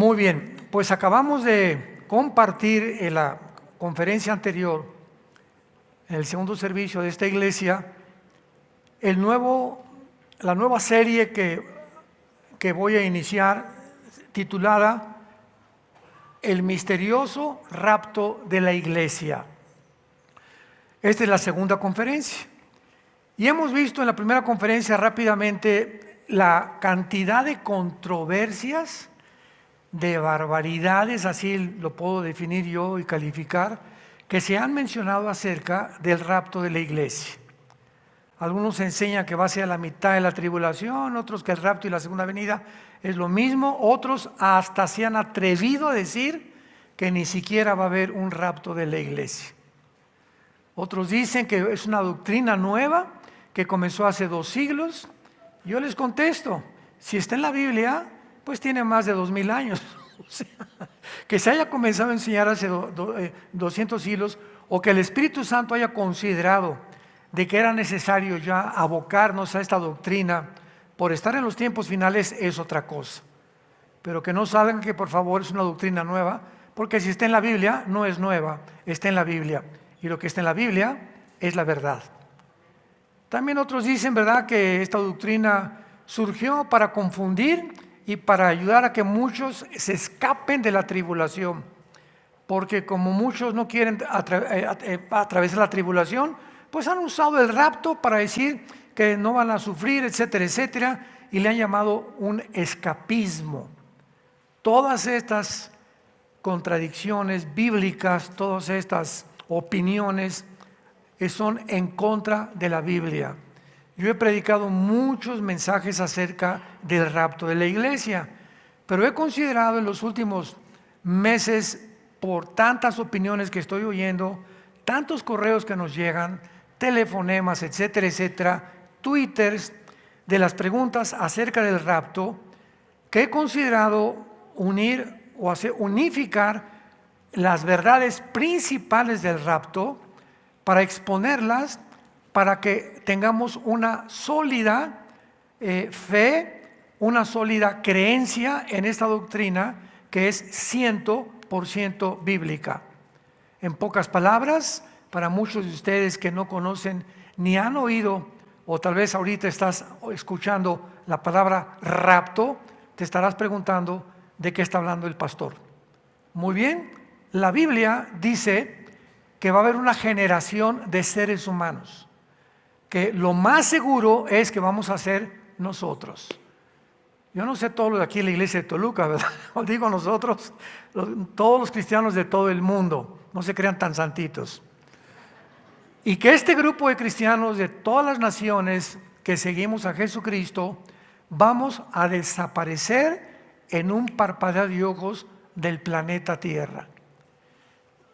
Muy bien, pues acabamos de compartir en la conferencia anterior, en el segundo servicio de esta iglesia, la nueva serie que voy a iniciar, titulada El misterioso rapto de la iglesia. Esta es la segunda conferencia. Y hemos visto en la primera conferencia rápidamente la cantidad de controversias, de barbaridades, así lo puedo definir yo y calificar, que se han mencionado acerca del rapto de la iglesia. Algunos enseñan que va a ser a la mitad de la tribulación, otros que el rapto y la segunda venida es lo mismo, otros hasta se han atrevido a decir que ni siquiera va a haber un rapto de la iglesia. Otros dicen que es una doctrina nueva que comenzó hace 2 siglos. Yo les contesto, si está en la Biblia, pues tiene más de 2000 años. O sea, que se haya comenzado a enseñar hace 200 siglos, o que el Espíritu Santo haya considerado de que era necesario ya abocarnos a esta doctrina por estar en los tiempos finales, es otra cosa. Pero que no salgan que por favor es una doctrina nueva, porque si está en la Biblia no es nueva, está en la Biblia, y lo que está en la Biblia es la verdad. También otros dicen, ¿verdad?, que esta doctrina surgió para confundir y para ayudar a que muchos se escapen de la tribulación, porque como muchos no quieren atravesar la tribulación, pues han usado el rapto para decir que no van a sufrir, etcétera, etcétera, y le han llamado un escapismo. Todas estas contradicciones bíblicas, todas estas opiniones son en contra de la Biblia. Yo he predicado muchos mensajes acerca del rapto de la iglesia, pero he considerado en los últimos meses, por tantas opiniones que estoy oyendo, tantos correos que nos llegan, telefonemas, etcétera, etcétera, twitters de las preguntas acerca del rapto, que he considerado unir o unificar las verdades principales del rapto para exponerlas, para que tengamos una sólida fe, una sólida creencia en esta doctrina que es 100% bíblica. En pocas palabras, para muchos de ustedes que no conocen ni han oído, o tal vez ahorita estás escuchando la palabra rapto, te estarás preguntando de qué está hablando el pastor. Muy bien, la Biblia dice que va a haber una generación de seres humanos, que lo más seguro es que vamos a ser nosotros. Yo no sé todo lo de aquí en la iglesia de Toluca, ¿verdad? Os digo nosotros, todos los cristianos de todo el mundo, no se crean tan santitos. Y que este grupo de cristianos de todas las naciones que seguimos a Jesucristo, vamos a desaparecer en un parpadeo de ojos del planeta Tierra.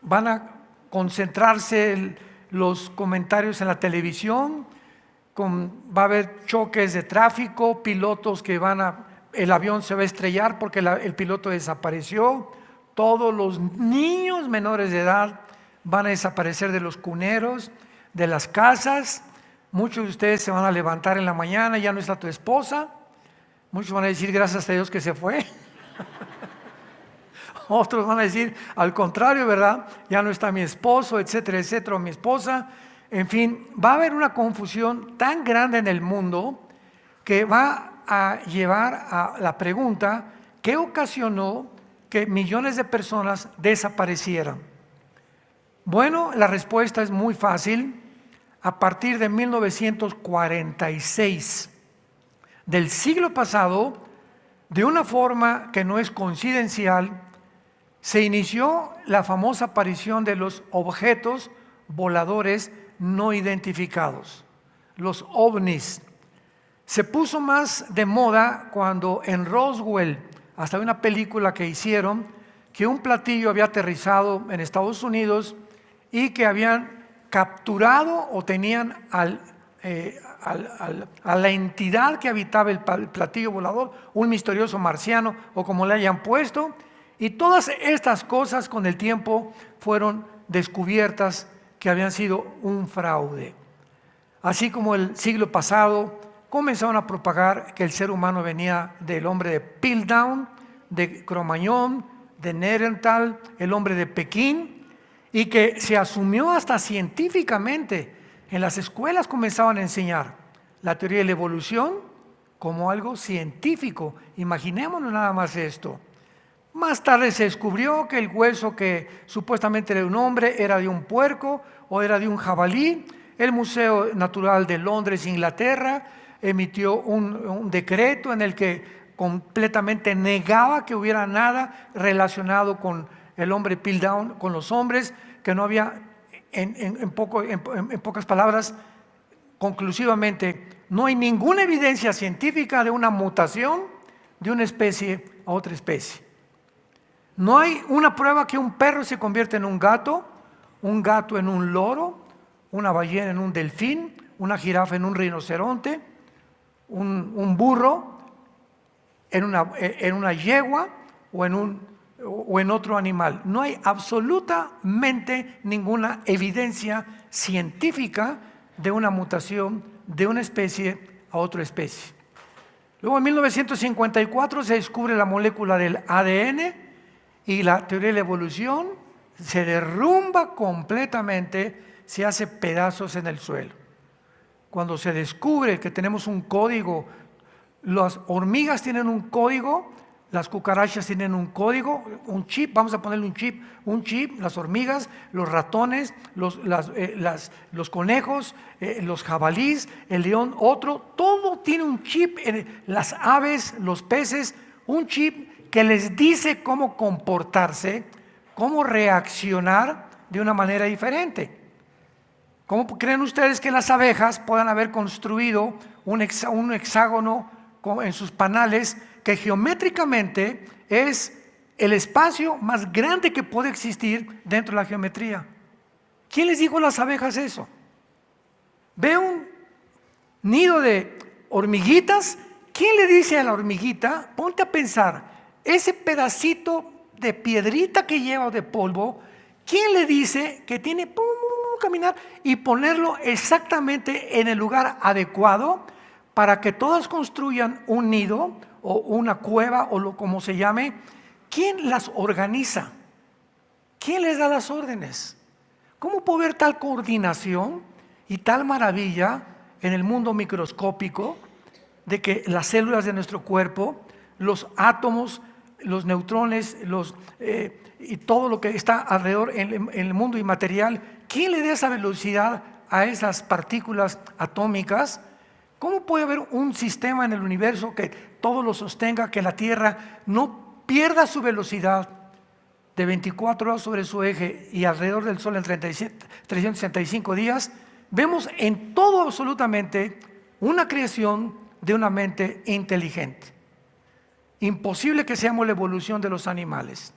Van a concentrarse los comentarios en la televisión, va a haber choques de tráfico, pilotos que el avión se va a estrellar porque el piloto desapareció, todos los niños menores de edad van a desaparecer de los cuneros, de las casas. Muchos de ustedes se van a levantar en la mañana, ya no está tu esposa, muchos van a decir gracias a Dios que se fue. Otros van a decir al contrario, ¿verdad? Ya no está mi esposo, etcétera, etcétera, o mi esposa. En fin, va a haber una confusión tan grande en el mundo que va a llevar a la pregunta: ¿qué ocasionó que millones de personas desaparecieran? Bueno, la respuesta es muy fácil. A partir de 1946 del siglo pasado, de una forma que no es coincidencial, se inició la famosa aparición de los objetos voladores no identificados, los ovnis. Se puso más de moda cuando en Roswell, hasta una película que hicieron, que un platillo había aterrizado en Estados Unidos y que habían capturado o tenían a la entidad que habitaba el platillo volador, un misterioso marciano o como le hayan puesto. Y todas estas cosas con el tiempo fueron descubiertas que habían sido un fraude. Así como el siglo pasado comenzaron a propagar que el ser humano venía del hombre de Piltdown, de Cromañón, de Nerenthal, el hombre de Pekín, y que se asumió hasta científicamente. En las escuelas comenzaban a enseñar la teoría de la evolución como algo científico. Imaginémonos nada más esto. Más tarde se descubrió que el hueso que supuestamente era de un hombre era de un puerco o era de un jabalí. El Museo Natural de Londres, Inglaterra, emitió un decreto en el que completamente negaba que hubiera nada relacionado con el hombre Piltdown, con los hombres, que no había, en pocas palabras, conclusivamente, no hay ninguna evidencia científica de una mutación de una especie a otra especie. No hay una prueba que un perro se convierta en un gato en un loro, una ballena en un delfín, una jirafa en un rinoceronte, un burro en una yegua o en otro animal. No hay absolutamente ninguna evidencia científica de una mutación de una especie a otra especie. Luego en 1954 se descubre la molécula del ADN y la teoría de la evolución se derrumba completamente, se hace pedazos en el suelo. Cuando se descubre que tenemos un código, las hormigas tienen un código, las cucarachas tienen un código, un chip, vamos a ponerle un chip, las hormigas, los ratones, los conejos, los jabalíes, el león, otro, todo tiene un chip, las aves, los peces, un chip que les dice cómo comportarse, cómo reaccionar de una manera diferente. ¿Cómo creen ustedes que las abejas puedan haber construido un hexágono en sus panales que geométricamente es el espacio más grande que puede existir dentro de la geometría? ¿Quién les dijo a las abejas eso? Ve un nido de hormiguitas. ¿Quién le dice a la hormiguita? Ponte a pensar, ese pedacito de piedrita que lleva o de polvo, ¿quién le dice que tiene que caminar y ponerlo exactamente en el lugar adecuado para que todas construyan un nido o una cueva o como se llame? ¿Quién las organiza? ¿Quién les da las órdenes? ¿Cómo puede haber tal coordinación y tal maravilla en el mundo microscópico de que las células de nuestro cuerpo, los átomos, los neutrones, y todo lo que está alrededor en el mundo inmaterial, quién le da esa velocidad a esas partículas atómicas? ¿Cómo puede haber un sistema en el universo que todo lo sostenga, que la Tierra no pierda su velocidad de 24 horas sobre su eje y alrededor del Sol en 365 días? Vemos en todo absolutamente una creación de una mente inteligente. Imposible que seamos la evolución de los animales.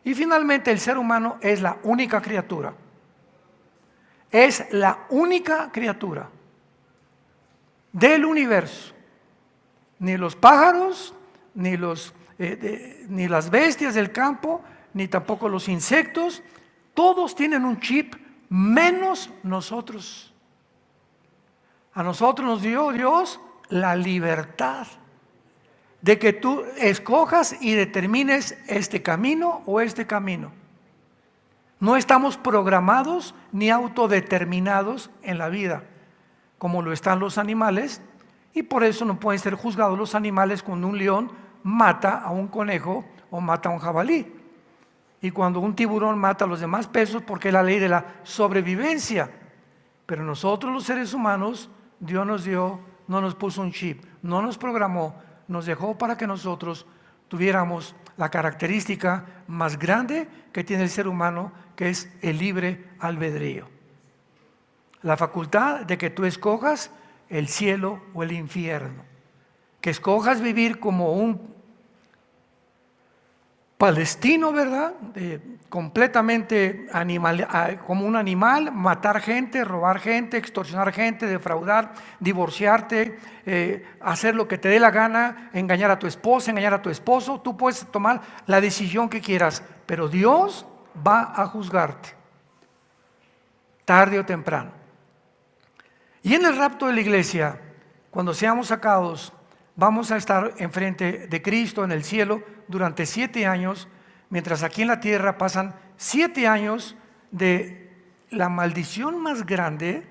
Y finalmente el ser humano es la única criatura. Es la única criatura del universo. Ni los pájaros, ni las bestias del campo, ni tampoco los insectos, todos tienen un chip, menos nosotros. A nosotros nos dio Dios la libertad de que tú escojas y determines este camino o este camino. No estamos programados ni autodeterminados en la vida, como lo están los animales, y por eso no pueden ser juzgados los animales cuando un león mata a un conejo o mata a un jabalí. Y cuando un tiburón mata a los demás peces, porque es la ley de la sobrevivencia. Pero nosotros los seres humanos, Dios nos dio, no nos puso un chip, no nos programó, nos dejó para que nosotros tuviéramos la característica más grande que tiene el ser humano, que es el libre albedrío. La facultad de que tú escojas el cielo o el infierno, que escojas vivir como un palestino, ¿verdad? Completamente animal, como un animal, matar gente, robar gente, extorsionar gente, defraudar, divorciarte, hacer lo que te dé la gana, engañar a tu esposa, engañar a tu esposo. Tú puedes tomar la decisión que quieras, pero Dios va a juzgarte, tarde o temprano. Y en el rapto de la iglesia, cuando seamos sacados, vamos a estar enfrente de Cristo en el cielo, durante 7 años, mientras aquí en la tierra pasan 7 años de la maldición más grande,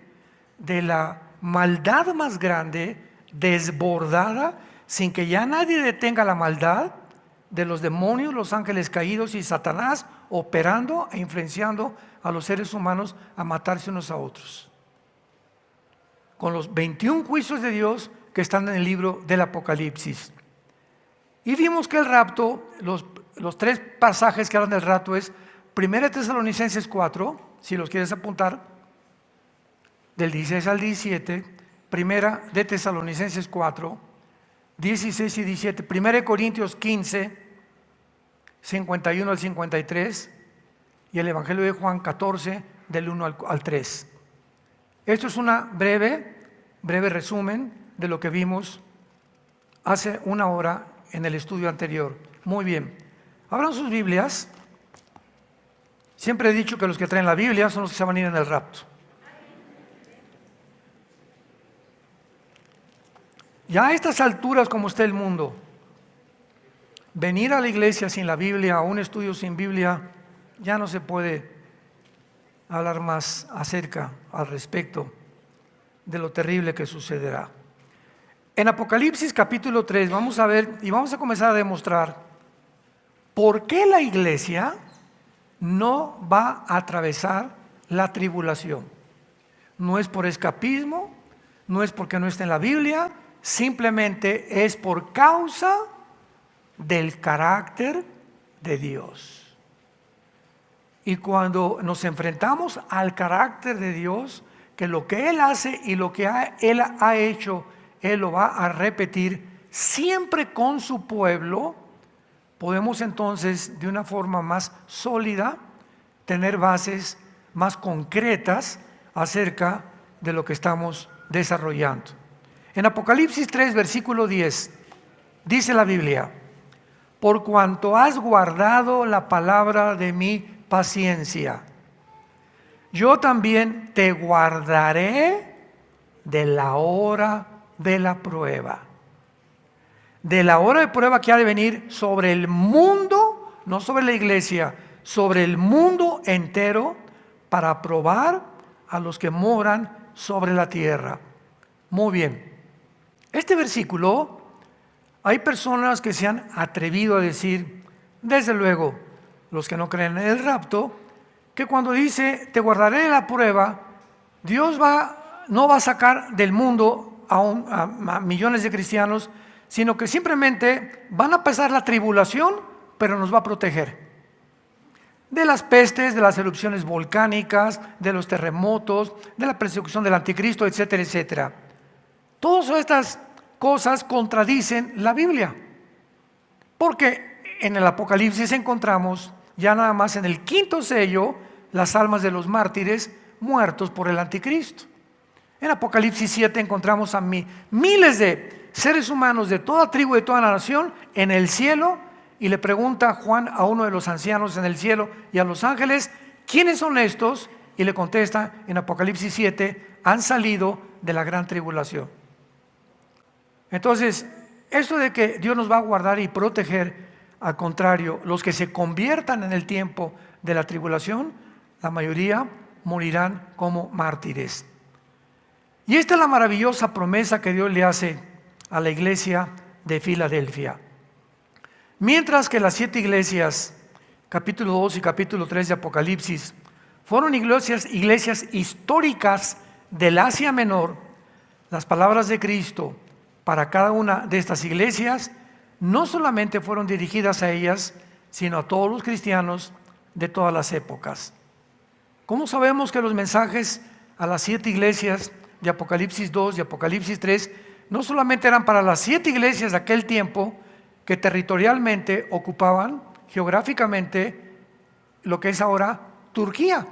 de la maldad más grande, desbordada, sin que ya nadie detenga la maldad de los demonios, los ángeles caídos y Satanás operando e influenciando a los seres humanos a matarse unos a otros. Con los 21 juicios de Dios que están en el libro del Apocalipsis. Y vimos que el rapto, los 3 pasajes que hablan del rapto es 1 Tesalonicenses 4, si los quieres apuntar, del 16 al 17, 1 de Tesalonicenses 4, 16 y 17, 1 Corintios 15, 51 al 53, y el Evangelio de Juan 14, del 1 al 3. Esto es una breve resumen de lo que vimos hace una hora en el estudio anterior. Muy bien, abran sus Biblias. Siempre he dicho que los que traen la Biblia son los que se van a ir en el rapto. Ya a estas alturas, como está el mundo, venir a la iglesia sin la Biblia, a un estudio sin Biblia, ya no se puede hablar más acerca, al respecto de lo terrible que sucederá. En Apocalipsis capítulo 3 vamos a ver y vamos a comenzar a demostrar por qué la iglesia no va a atravesar la tribulación. No es por escapismo, no es porque no esté en la Biblia, simplemente es por causa del carácter de Dios. Y cuando nos enfrentamos al carácter de Dios, que lo que Él hace y lo que Él ha hecho, Él lo va a repetir siempre con su pueblo, podemos entonces de una forma más sólida tener bases más concretas acerca de lo que estamos desarrollando. En Apocalipsis 3, versículo 10, dice la Biblia: por cuanto has guardado la palabra de mi paciencia, yo también te guardaré de la hora de la prueba. De la hora de prueba que ha de venir sobre el mundo, no sobre la iglesia, sobre el mundo entero, para probar a los que moran sobre la tierra. Muy bien. Este versículo, hay personas que se han atrevido a decir, desde luego, los que no creen en el rapto, que cuando dice, te guardaré de la prueba, Dios no va a sacar del mundo a millones de cristianos, sino que simplemente van a pasar la tribulación, pero nos va a proteger de las pestes, de las erupciones volcánicas, de los terremotos, de la persecución del anticristo, etcétera, etcétera. Todas estas cosas contradicen la Biblia, porque en el Apocalipsis encontramos ya nada más en el 5º sello las almas de los mártires muertos por el anticristo. En Apocalipsis 7 encontramos a miles de seres humanos de toda tribu, de toda nación en el cielo, y le pregunta Juan a uno de los ancianos en el cielo y a los ángeles, ¿quiénes son estos? Y le contesta en Apocalipsis 7, han salido de la gran tribulación. Entonces, esto de que Dios nos va a guardar y proteger, al contrario, los que se conviertan en el tiempo de la tribulación, la mayoría morirán como mártires. Y esta es la maravillosa promesa que Dios le hace a la iglesia de Filadelfia. Mientras que las 7 iglesias, capítulo 2 y capítulo 3 de Apocalipsis, fueron iglesias históricas del Asia Menor, las palabras de Cristo para cada una de estas iglesias no solamente fueron dirigidas a ellas, sino a todos los cristianos de todas las épocas. ¿Cómo sabemos que los mensajes a las 7 iglesias de Apocalipsis 2 y Apocalipsis 3 no solamente eran para las 7 iglesias de aquel tiempo que territorialmente ocupaban geográficamente lo que es ahora Turquía?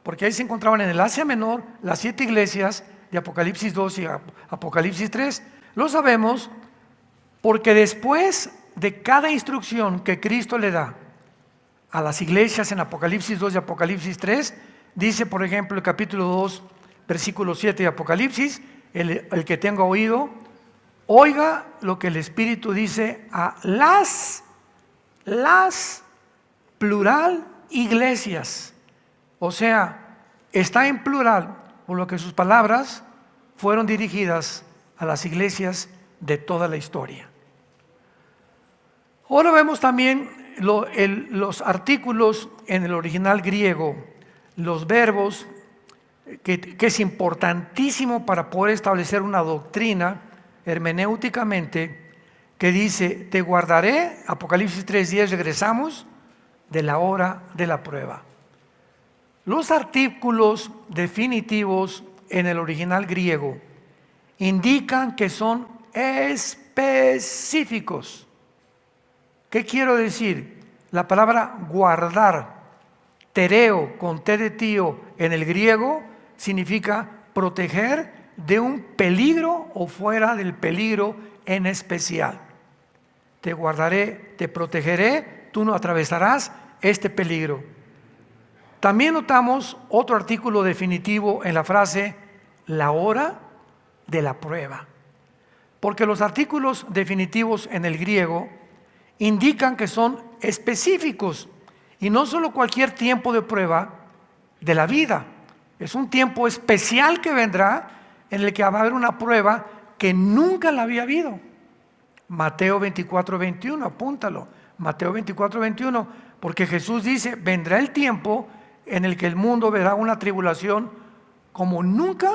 Porque ahí se encontraban en el Asia Menor las 7 iglesias de Apocalipsis 2 y Apocalipsis 3. Lo sabemos porque después de cada instrucción que Cristo le da a las iglesias en Apocalipsis 2 y Apocalipsis 3, dice por ejemplo el capítulo 2, versículo 7 de Apocalipsis, el que tenga oído, oiga lo que el Espíritu dice a las las plural iglesias. O sea, está en plural, por lo que sus palabras fueron dirigidas a las iglesias de toda la historia. Ahora vemos también los artículos en el original griego, los verbos, que es importantísimo para poder establecer una doctrina hermenéuticamente, que dice: te guardaré, Apocalipsis 3:10, regresamos, de la hora de la prueba. Los artículos definitivos en el original griego indican que son específicos. ¿Qué quiero decir? La palabra guardar, tereo con T de tío en el griego, significa proteger de un peligro o fuera del peligro en especial. Te guardaré, te protegeré, tú no atravesarás este peligro. También notamos otro artículo definitivo en la frase la hora de la prueba, porque los artículos definitivos en el griego indican que son específicos y no solo cualquier tiempo de prueba de la vida. Es un tiempo especial que vendrá en el que va a haber una prueba que nunca la había habido. Mateo 24:21, apúntalo. Mateo 24:21, porque Jesús dice: vendrá el tiempo en el que el mundo verá una tribulación como nunca,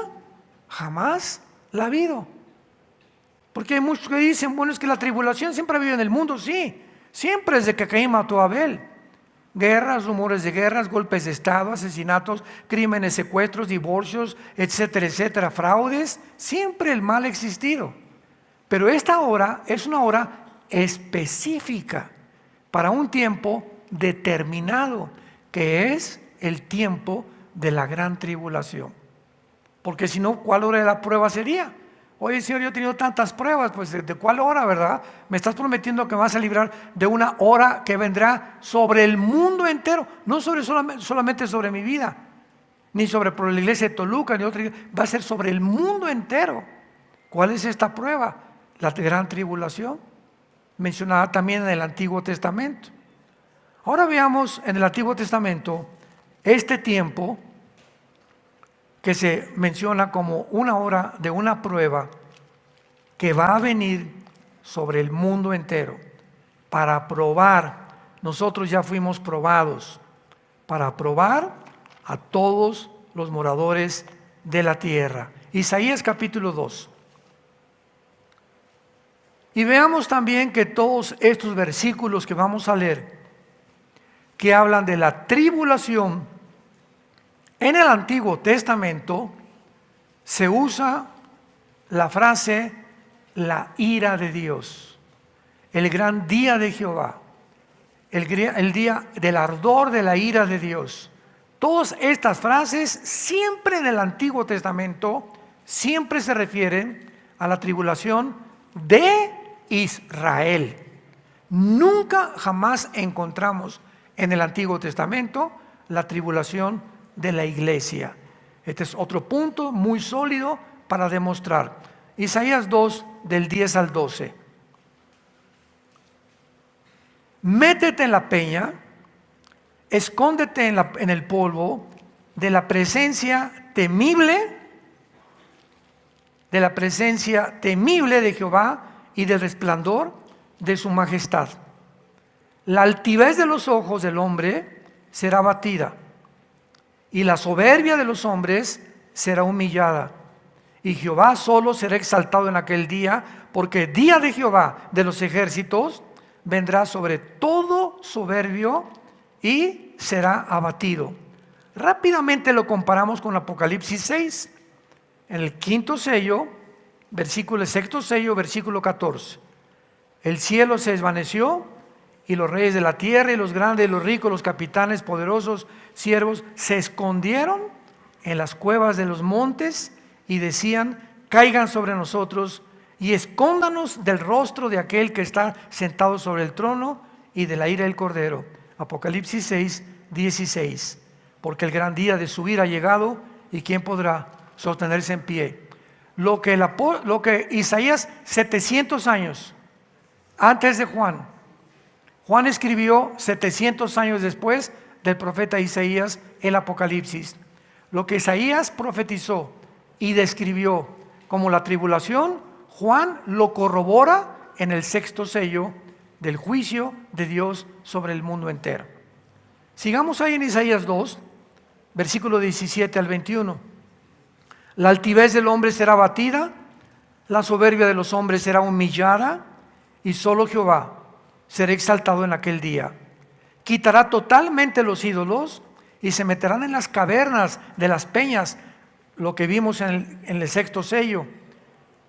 jamás la ha habido. Porque hay muchos que dicen: bueno, es que la tribulación siempre ha habido en el mundo. Sí, siempre desde que Caín mató a Abel. Guerras, rumores de guerras, golpes de estado, asesinatos, crímenes, secuestros, divorcios, etcétera, etcétera, fraudes. Siempre el mal ha existido. Pero esta hora es una hora específica para un tiempo determinado, que es el tiempo de la gran tribulación. Porque si no, ¿cuál hora de la prueba sería? Oye, Señor, yo he tenido tantas pruebas, pues ¿de cuál hora, verdad? Me estás prometiendo que me vas a librar de una hora que vendrá sobre el mundo entero, no solamente sobre mi vida, ni sobre por la iglesia de Toluca, ni otra iglesia, va a ser sobre el mundo entero. ¿Cuál es esta prueba? La gran tribulación, mencionada también en el Antiguo Testamento. Ahora veamos en el Antiguo Testamento este tiempo que se menciona como una hora de una prueba que va a venir sobre el mundo entero para probar. Nosotros ya fuimos probados, para probar a todos los moradores de la tierra. Isaías capítulo 2. Y veamos también que todos estos versículos que vamos a leer, que hablan de la tribulación, en el Antiguo Testamento se usa la frase la ira de Dios, el gran día de Jehová, el día del ardor de la ira de Dios. Todas estas frases siempre en el Antiguo Testamento siempre se refieren a la tribulación de Israel. Nunca jamás encontramos en el Antiguo Testamento la tribulación de la iglesia. Este es otro punto muy sólido para demostrar. Isaías 2, del 10 al 12. Métete en la peña, escóndete en el polvo de la presencia temible de Jehová y del resplandor de su majestad. La altivez de los ojos del hombre será abatida, y la soberbia de los hombres será humillada. Y Jehová solo será exaltado en aquel día, porque el día de Jehová de los ejércitos vendrá sobre todo soberbio y será abatido. Rápidamente lo comparamos con Apocalipsis 6, en el quinto sello, sexto sello, versículo 14. El cielo se desvaneció, y los reyes de la tierra, y los grandes, y los ricos, los capitanes, poderosos, siervos, se escondieron en las cuevas de los montes y decían: caigan sobre nosotros y escóndanos del rostro de aquel que está sentado sobre el trono y de la ira del Cordero. Apocalipsis 6, 16. Porque el gran día de su ira ha llegado, y ¿quién podrá sostenerse en pie? Lo que Isaías 700 años antes de Juan Juan escribió 700 años después del profeta Isaías el Apocalipsis. Lo que Isaías profetizó y describió como la tribulación, Juan lo corrobora en el 6º sello del juicio de Dios sobre el mundo entero. Sigamos ahí en Isaías 2, versículo 17 al 21. La altivez del hombre será abatida, la soberbia de los hombres será humillada, y solo Jehová será exaltado en aquel día. Quitará totalmente los ídolos y se meterán en las cavernas de las peñas, lo que vimos en el 6º sello,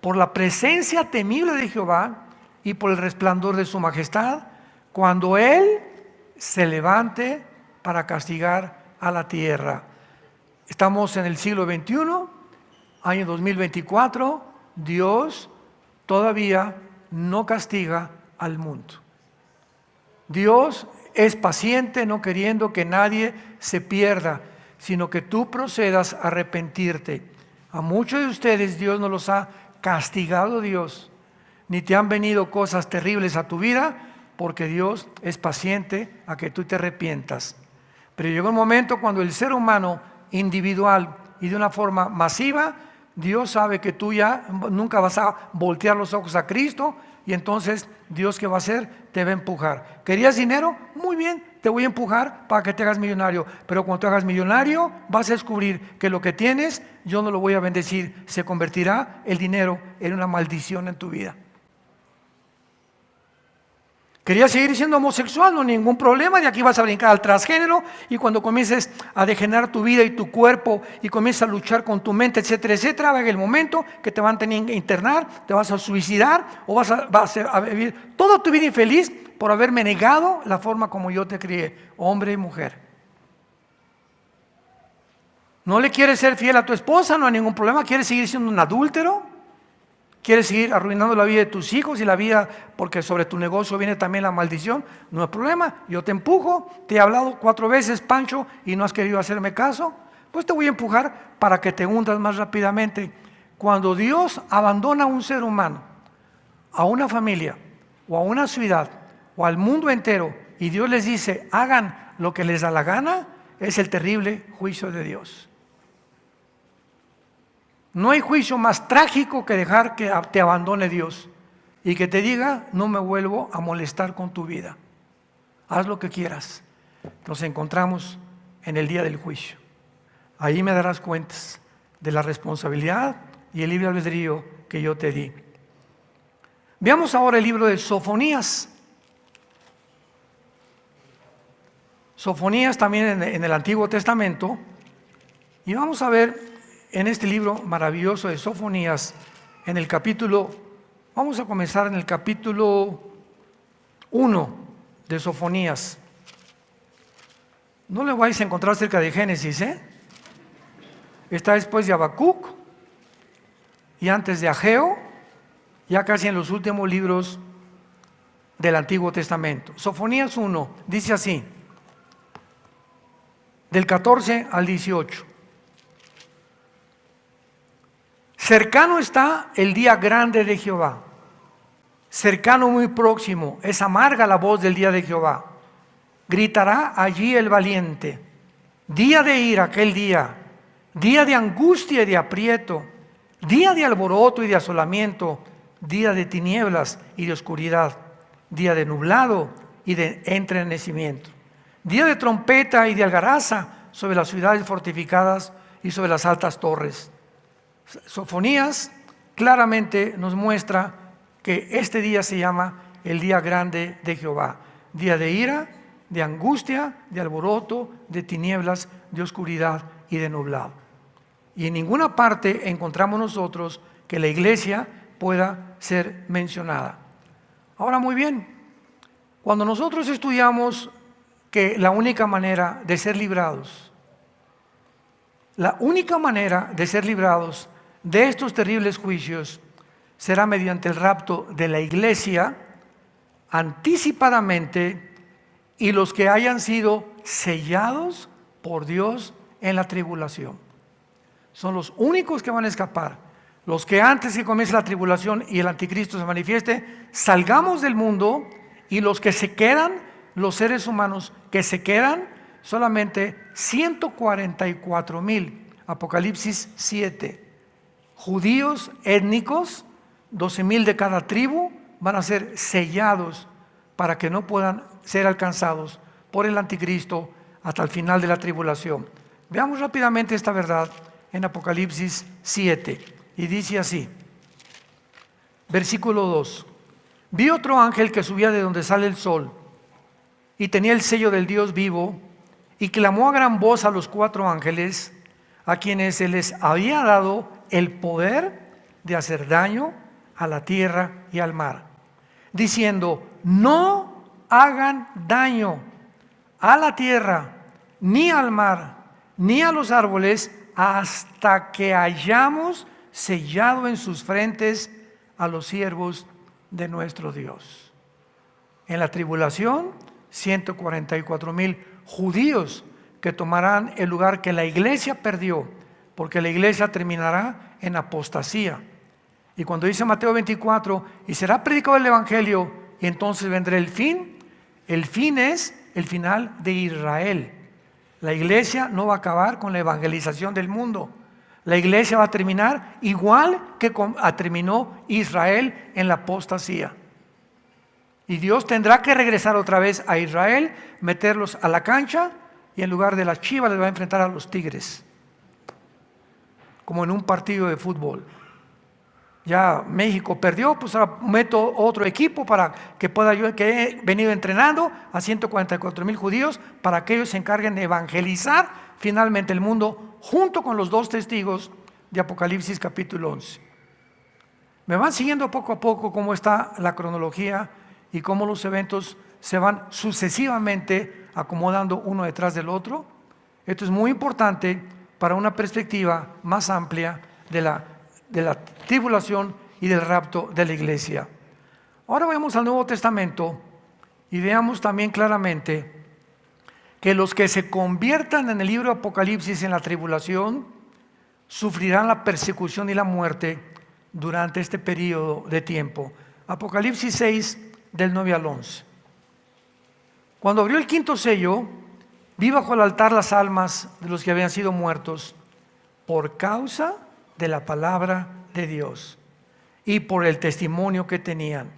por la presencia temible de Jehová y por el resplandor de su majestad, cuando Él se levante para castigar a la tierra. Estamos en el siglo XXI, año 2024, Dios todavía no castiga al mundo. Dios es paciente, no queriendo que nadie se pierda, sino que tú procedas a arrepentirte. A muchos de ustedes Dios no los ha castigado, Dios, ni te han venido cosas terribles a tu vida, porque Dios es paciente a que tú te arrepientas. Pero llegó un momento cuando el ser humano individual y de una forma masiva, Dios sabe que tú ya nunca vas a voltear los ojos a Cristo, y entonces Dios, ¿qué va a hacer? Te va a empujar. ¿Querías dinero? Muy bien, te voy a empujar para que te hagas millonario. Pero cuando te hagas millonario, vas a descubrir que lo que tienes, yo no lo voy a bendecir. Se convertirá el dinero en una maldición en tu vida. ¿Querías seguir siendo homosexual? No hay ningún problema, de aquí vas a brincar al transgénero, y cuando comiences a degenerar tu vida y tu cuerpo y comiences a luchar con tu mente, etcétera, etcétera, va a llegar el momento que te van a tener que internar, te vas a suicidar o vas a vivir toda tu vida infeliz por haberme negado la forma como yo te crié, hombre y mujer. ¿No le quieres ser fiel a tu esposa? No hay ningún problema. ¿Quieres seguir siendo un adúltero? ¿Quieres seguir arruinando la vida de tus hijos y la vida, porque sobre tu negocio viene también la maldición? No hay problema, yo te empujo. Te he hablado 4 veces, Pancho, y no has querido hacerme caso. Pues te voy a empujar para que te hundas más rápidamente. Cuando Dios abandona a un ser humano, a una familia, o a una ciudad, o al mundo entero, y Dios les dice, hagan lo que les da la gana, es el terrible juicio de Dios. No hay juicio más trágico que dejar que te abandone Dios y que te diga, no me vuelvo a molestar con tu vida. Haz lo que quieras. Nos encontramos en el día del juicio. Ahí me darás cuentas de la responsabilidad y el libre albedrío que yo te di. Veamos ahora el libro de Sofonías. Sofonías también en el Antiguo Testamento. Y vamos a ver en este libro maravilloso de Sofonías, en el capítulo, vamos a comenzar en el capítulo 1 de Sofonías. No le vais a encontrar cerca de Génesis, Está después de Habacuc y antes de Ageo, ya casi en los últimos libros del Antiguo Testamento. Sofonías 1 dice así, del 14 al 18. Cercano está el día grande de Jehová, cercano muy próximo, es amarga la voz del día de Jehová. Gritará allí el valiente, día de ira aquel día, día de angustia y de aprieto, día de alboroto y de asolamiento, día de tinieblas y de oscuridad, día de nublado y de entrenecimiento, día de trompeta y de algaraza sobre las ciudades fortificadas y sobre las altas torres. Sofonías claramente nos muestra que este día se llama el día grande de Jehová, día de ira, de angustia, de alboroto, de tinieblas, de oscuridad y de nublado. Y en ninguna parte encontramos nosotros que la iglesia pueda ser mencionada. Ahora, muy bien, cuando nosotros estudiamos que la única manera de ser librados, de estos terribles juicios será mediante el rapto de la iglesia anticipadamente, y los que hayan sido sellados por Dios en la tribulación. Son los únicos que van a escapar. Los que antes que comience la tribulación y el anticristo se manifieste, salgamos del mundo, y los que se quedan los seres humanos que se quedan, solamente 144,000, Apocalipsis 7. Judíos étnicos, 12,000 de cada tribu, van a ser sellados para que no puedan ser alcanzados por el anticristo hasta el final de la tribulación. Veamos rápidamente esta verdad en Apocalipsis 7, y dice así, versículo 2: vi otro ángel que subía de donde sale el sol, y tenía el sello del Dios vivo, y clamó a gran voz a los 4 ángeles, a quienes se les había dado el poder de hacer daño a la tierra y al mar, diciendo: no hagan daño a la tierra, ni al mar, ni a los árboles, hasta que hayamos sellado en sus frentes a los siervos de nuestro Dios. En la tribulación, 144,000 judíos que tomarán el lugar que la iglesia perdió, porque la iglesia terminará en apostasía. Y cuando dice Mateo 24, y será predicado el evangelio, y entonces vendrá el fin es el final de Israel. La iglesia no va a acabar con la evangelización del mundo. La iglesia va a terminar igual que terminó Israel en la apostasía. Y Dios tendrá que regresar otra vez a Israel, meterlos a la cancha, y en lugar de las Chivas les va a enfrentar a los Tigres, como en un partido de fútbol. Ya México perdió, pues ahora meto otro equipo para que pueda yo, que he venido entrenando a 144,000 judíos, para que ellos se encarguen de evangelizar finalmente el mundo, junto con los 2 testigos de Apocalipsis capítulo 11. Me van siguiendo poco a poco cómo está la cronología y cómo los eventos se van sucesivamente acomodando uno detrás del otro. Esto es muy importante para una perspectiva más amplia de la tribulación y del rapto de la iglesia. Ahora vayamos al Nuevo Testamento y veamos también claramente que los que se conviertan en el libro de Apocalipsis en la tribulación sufrirán la persecución y la muerte durante este periodo de tiempo. Apocalipsis 6, del 9 al 11. Cuando abrió el 5º sello, vi bajo el altar las almas de los que habían sido muertos por causa de la palabra de Dios y por el testimonio que tenían.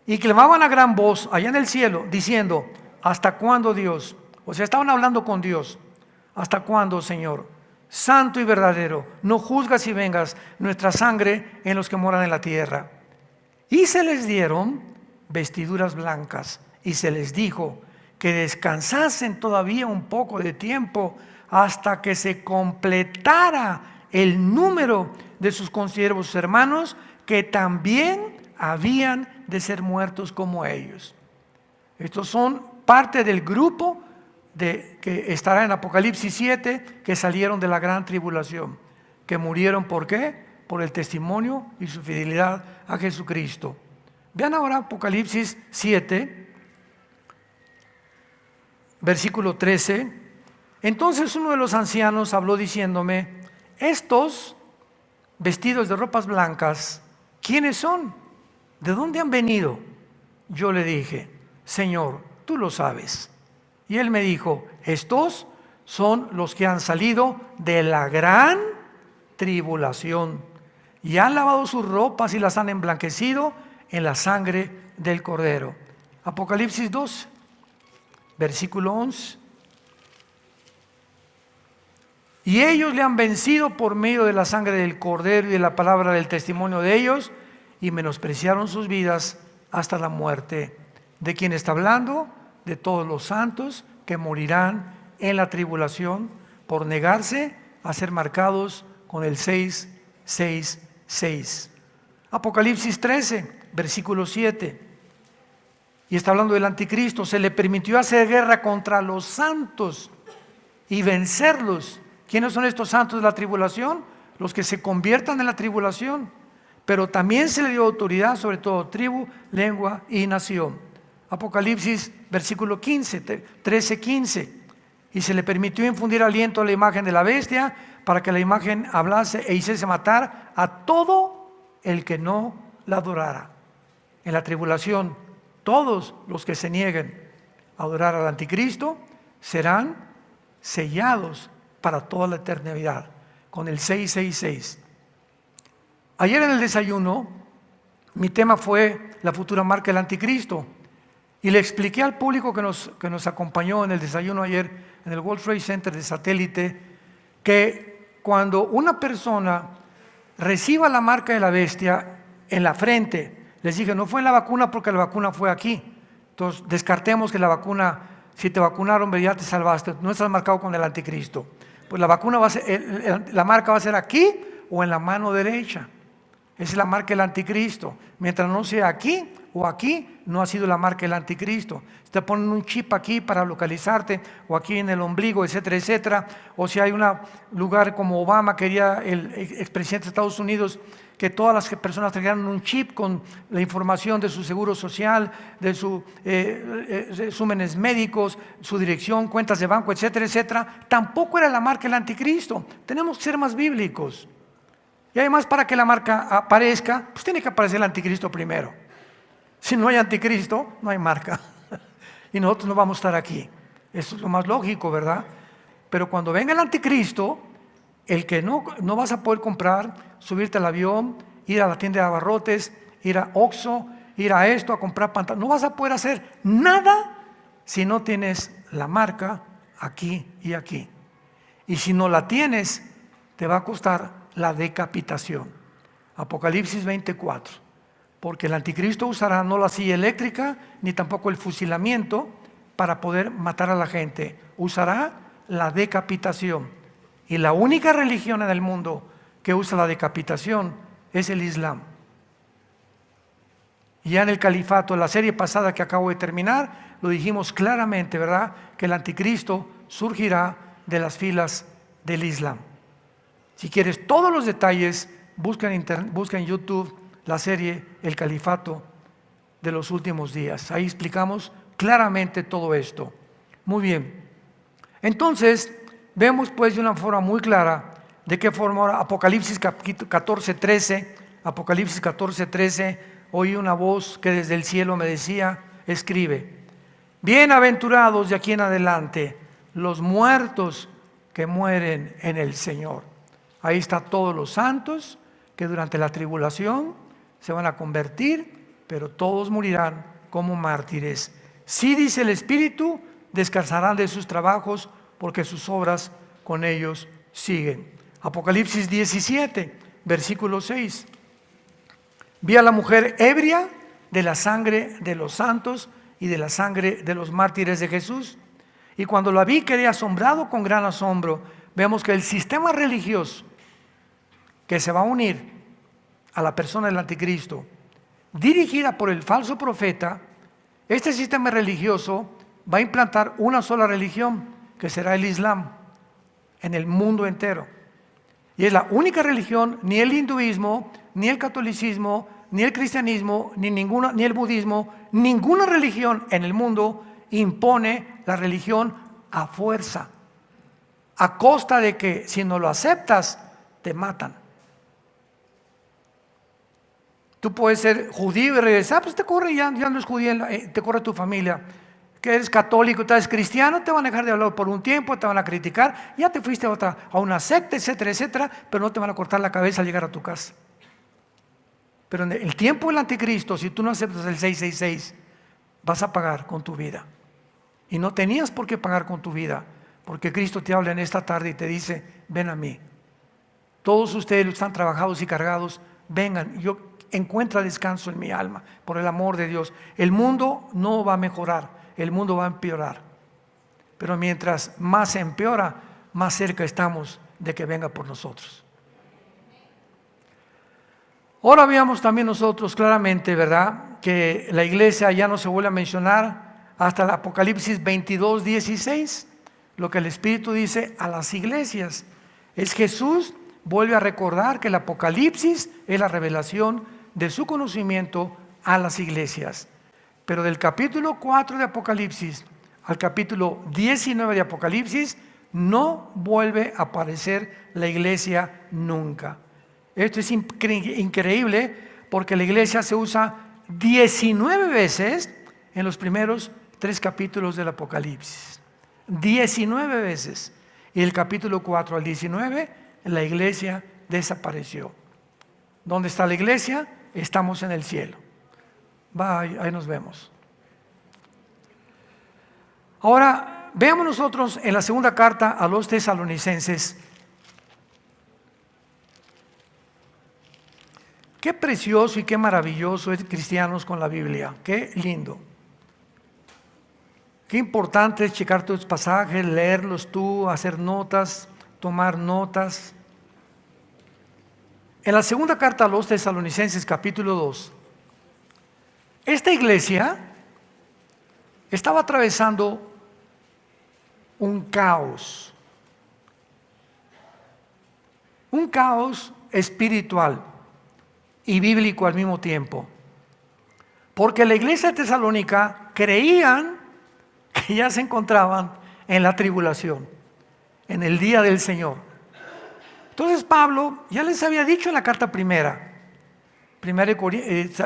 Y clamaban a gran voz allá en el cielo, diciendo: ¿hasta cuándo, Dios? O sea, estaban hablando con Dios. ¿Hasta cuándo, Señor, santo y verdadero, no juzgas y vengas nuestra sangre en los que moran en la tierra? Y se les dieron vestiduras blancas, y se les dijo que descansasen todavía un poco de tiempo, hasta que se completara el número de sus consiervos hermanos, que también habían de ser muertos como ellos. Estos son parte del grupo que estará en Apocalipsis 7, que salieron de la gran tribulación, que murieron. ¿Por qué? Por el testimonio y su fidelidad a Jesucristo. Vean ahora Apocalipsis 7, versículo 13. Entonces uno de los ancianos habló diciéndome: estos vestidos de ropas blancas, ¿quiénes son? ¿De dónde han venido? Yo le dije: Señor, tú lo sabes. Y él me dijo: estos son los que han salido de la gran tribulación y han lavado sus ropas y las han emblanquecido en la sangre del Cordero. Apocalipsis 2, versículo 11. Y ellos le han vencido por medio de la sangre del Cordero y de la palabra del testimonio de ellos, y menospreciaron sus vidas hasta la muerte. ¿De quién está hablando? De todos los santos que morirán en la tribulación por negarse a ser marcados con el 666. Apocalipsis 13, versículo 7. Y está hablando del anticristo. Se le permitió hacer guerra contra los santos y vencerlos. ¿Quiénes son estos santos de la tribulación? Los que se conviertan en la tribulación. Pero también se le dio autoridad sobre todo tribu, lengua y nación. Apocalipsis versículo 15, 13, 15. Y se le permitió infundir aliento a la imagen de la bestia, para que la imagen hablase e hiciese matar a todo el que no la adorara. En la tribulación, todos los que se nieguen adorar al anticristo serán sellados para toda la eternidad con el 666. Ayer en el desayuno mi tema fue la futura marca del anticristo y le expliqué al público que nos acompañó en el desayuno ayer en el World Trade Center de Satélite que cuando una persona reciba la marca de la bestia en la frente, les dije, no fue en la vacuna porque la vacuna fue aquí. Entonces, descartemos que la vacuna, si te vacunaron, ya te salvaste, no estás marcado con el anticristo. Pues la vacuna va a ser, la marca va a ser aquí o en la mano derecha. Esa es la marca del anticristo. Mientras no sea aquí o aquí, no ha sido la marca del anticristo. Si te ponen un chip aquí para localizarte, o aquí en el ombligo, etcétera, etcétera. O si hay un lugar como Obama, quería el expresidente de Estados Unidos, que todas las personas trajeran un chip con la información de su seguro social, de sus resúmenes médicos, su dirección, cuentas de banco, etcétera, etcétera. Tampoco era la marca del anticristo. Tenemos que ser más bíblicos. Y además, para que la marca aparezca, pues tiene que aparecer el anticristo primero. Si no hay anticristo, no hay marca. Y nosotros no vamos a estar aquí. Eso es lo más lógico, ¿verdad? Pero cuando venga el anticristo, el que no vas a poder comprar, subirte al avión, ir a la tienda de abarrotes, ir a Oxxo, ir a esto, a comprar pantalones, no vas a poder hacer nada si no tienes la marca aquí y aquí. Y si no la tienes, te va a costar la decapitación. Apocalipsis 24. Porque el anticristo usará no la silla eléctrica ni tampoco el fusilamiento para poder matar a la gente. Usará la decapitación. Y la única religión en el mundo que usa la decapitación es el Islam. Y ya en el califato, en la serie pasada que acabo de terminar, lo dijimos claramente, ¿verdad? Que el anticristo surgirá de las filas del Islam. Si quieres todos los detalles, busca en YouTube la serie El Califato de los últimos días. Ahí explicamos claramente todo esto. Muy bien. Entonces, vemos pues de una forma muy clara de qué forma ahora Apocalipsis 14:13, Apocalipsis 14:13, oí una voz que desde el cielo me decía, escribe, bienaventurados de aquí en adelante los muertos que mueren en el Señor. Ahí está todos los santos que durante la tribulación se van a convertir, pero todos morirán como mártires. Sí, dice el Espíritu, descansarán de sus trabajos porque sus obras con ellos siguen. Apocalipsis 17, versículo 6. Vi a la mujer ebria de la sangre de los santos y de la sangre de los mártires de Jesús. Y cuando la vi quedé asombrado con gran asombro. Vemos que el sistema religioso que se va a unir a la persona del anticristo, dirigida por el falso profeta, este sistema religioso va a implantar una sola religión, que será el Islam, en el mundo entero. Y es la única religión, ni el hinduismo, ni el catolicismo, ni el cristianismo, ni el budismo, ninguna religión en el mundo impone la religión a fuerza, a costa de que si no lo aceptas, te matan. Tú puedes ser judío y regresar, pues te corre, ya no es judío, te corre tu familia. Que eres católico, tú eres cristiano, te van a dejar de hablar por un tiempo, te van a criticar, ya te fuiste a una secta, etcétera, etcétera, pero no te van a cortar la cabeza al llegar a tu casa. Pero en el tiempo del anticristo, si tú no aceptas el 666, vas a pagar con tu vida. Y no tenías por qué pagar con tu vida, porque Cristo te habla en esta tarde y te dice, ven a mí. Todos ustedes los que están trabajados y cargados, vengan, yo encuentra descanso en mi alma, por el amor de Dios. El mundo no va a mejorar, el mundo va a empeorar. Pero mientras más se empeora, más cerca estamos de que venga por nosotros. Ahora veamos también nosotros claramente, ¿verdad?, que la iglesia ya no se vuelve a mencionar hasta el Apocalipsis 22:16. Lo que el Espíritu dice a las iglesias es Jesús vuelve a recordar que el Apocalipsis es la revelación de su conocimiento a las iglesias. Pero del capítulo 4 de Apocalipsis al capítulo 19 de Apocalipsis no vuelve a aparecer la iglesia nunca. Esto es increíble porque la iglesia se usa 19 veces en los primeros 3 capítulos del Apocalipsis. 19 veces. Y del capítulo 4 al 19, la iglesia desapareció. ¿Dónde está la iglesia? Estamos en el cielo. Ahí nos vemos. Ahora, veamos nosotros en la segunda carta a los tesalonicenses. Qué precioso y qué maravilloso es cristianos con la Biblia. Qué lindo. Qué importante es checar tus pasajes, leerlos tú, hacer notas, tomar notas. En la segunda carta a los tesalonicenses, capítulo 2, esta iglesia estaba atravesando un caos espiritual y bíblico al mismo tiempo. Porque la iglesia de Tesalónica creían que ya se encontraban en la tribulación, en el día del Señor. Entonces Pablo ya les había dicho en la carta primera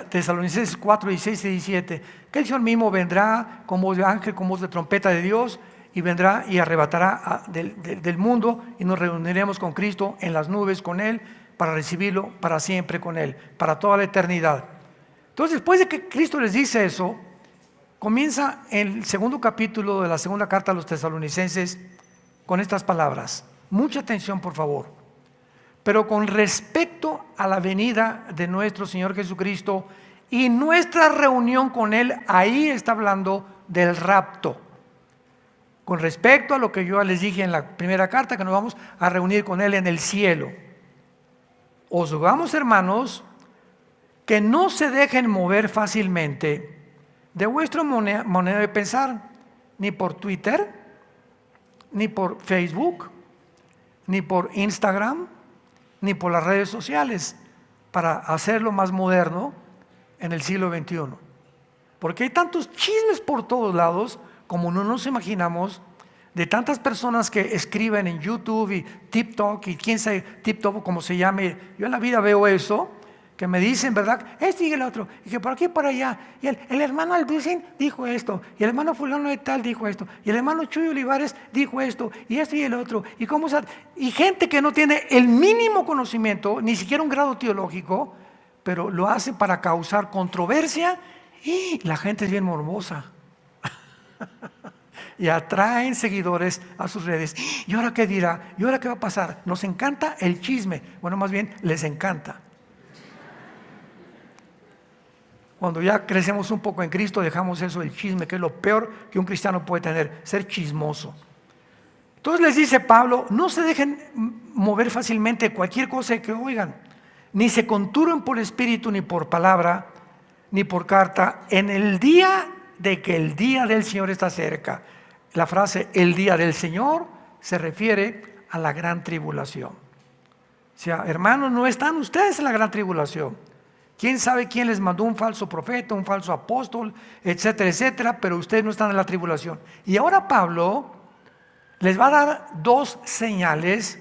Tesalonicenses 4, 16 y 17, que el Señor mismo vendrá con voz de ángel, con voz de trompeta de Dios, y vendrá y arrebatará del mundo, y nos reuniremos con Cristo en las nubes con Él, para recibirlo para siempre con Él, para toda la eternidad. Entonces, después de que Cristo les dice eso, comienza el segundo capítulo de la segunda carta a los tesalonicenses con estas palabras. Mucha atención, por favor. Pero con respecto a la venida de nuestro Señor Jesucristo y nuestra reunión con Él, ahí está hablando del rapto. Con respecto a lo que yo les dije en la primera carta, que nos vamos a reunir con Él en el cielo. Os rogamos, hermanos, que no se dejen mover fácilmente de vuestra manera de pensar, ni por Twitter, ni por Facebook, ni por Instagram, ni por las redes sociales, para hacerlo más moderno en el siglo XXI. Porque hay tantos chismes por todos lados, como no nos imaginamos, de tantas personas que escriben en YouTube y TikTok, y quién sabe, TikTok como se llame. Yo en la vida veo eso, que me dicen, ¿verdad? Este y el otro, y que por aquí y por allá, y el hermano Alducin dijo esto, y el hermano fulano de tal dijo esto, y el hermano Chuy Olivares dijo esto, y esto y el otro, y gente que no tiene el mínimo conocimiento, ni siquiera un grado teológico, pero lo hace para causar controversia, y la gente es bien morbosa. Y atraen seguidores a sus redes. ¿Y ahora qué dirá? ¿Y ahora qué va a pasar? Nos encanta el chisme. Bueno, más bien les encanta. Cuando ya crecemos un poco en Cristo, dejamos eso del chisme, que es lo peor que un cristiano puede tener, ser chismoso. Entonces les dice Pablo, no se dejen mover fácilmente de cualquier cosa que oigan, ni se conturben por espíritu, ni por palabra, ni por carta, en el día de que el día del Señor está cerca. La frase el día del Señor se refiere a la gran tribulación. O sea, hermanos, no están ustedes en la gran tribulación. ¿Quién sabe quién les mandó un falso profeta, un falso apóstol, etcétera, etcétera? Pero ustedes no están en la tribulación. Y ahora Pablo les va a dar dos señales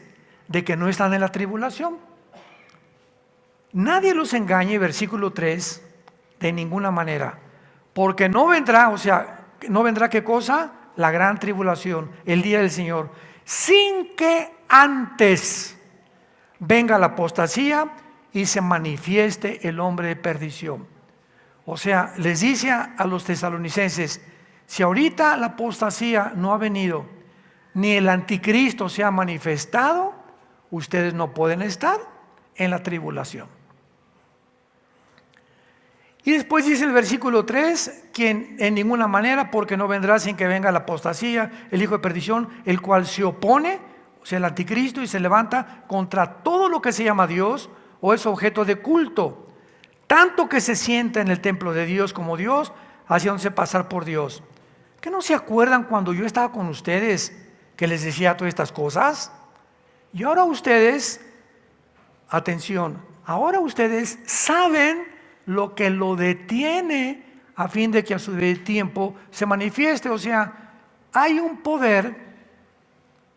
de que no están en la tribulación. Nadie los engañe, versículo 3, de ninguna manera. Porque no vendrá, o sea, no vendrá ¿qué cosa? La gran tribulación, el día del Señor, sin que antes venga la apostasía y se manifieste el hombre de perdición. O sea, les dice a los tesalonicenses, si ahorita la apostasía no ha venido, ni el anticristo se ha manifestado, ustedes no pueden estar en la tribulación. Y después dice el versículo 3, quien en ninguna manera, porque no vendrá sin que venga la apostasía, el hijo de perdición, el cual se opone, o sea, el anticristo, y se levanta contra todo lo que se llama Dios o es objeto de culto, tanto que se sienta en el templo de Dios como Dios, haciéndose pasar por Dios. ¿Qué no se acuerdan cuando yo estaba con ustedes que les decía todas estas cosas? Y ahora ustedes, atención, ahora ustedes saben lo que lo detiene a fin de que a su tiempo se manifieste. O sea, hay un poder